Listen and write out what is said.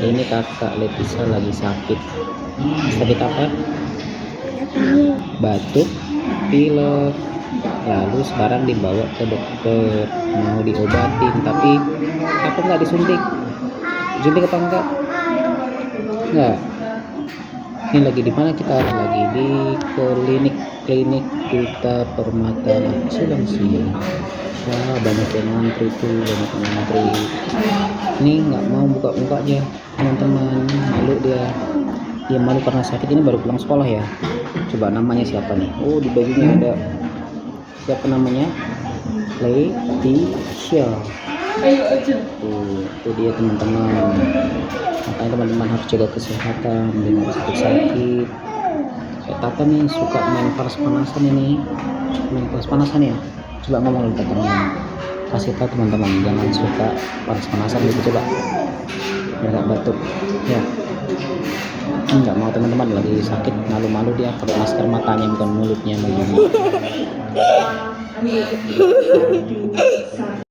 Ini kakak Leticia lagi sakit. Sakit apa? Batuk, pilek. Lalu sekarang dibawa ke dokter, mau diobatin, tapi apa nggak disuntik? Suntik apa enggak? Enggak. Ini lagi di mana kita? Lagi di klinik Tirta Permata Sulawesi. Wah, banyak yang ngantri tuh, banyak yang ngantri. Ini nggak mau buka mukanya, teman-teman, malu dia. Dia malu karena sakit. Ini baru pulang sekolah ya. Coba namanya siapa nih? Oh, di bajunya ada siapa namanya? Leticia. Tuh dia teman-teman. Makanya teman-teman harus jaga kesehatan dengan sakit-sakit. Kayak Tata nih suka main panas-panasan ini, main panas-panasan ya. Coba ngomong dulu Tata, kasih tahu teman-teman jangan suka panas-panasan gitu, coba biar nggak batuk ya. Nggak mau, teman-teman lagi sakit, malu-malu dia pakai masker, matanya bukan mulutnya begini.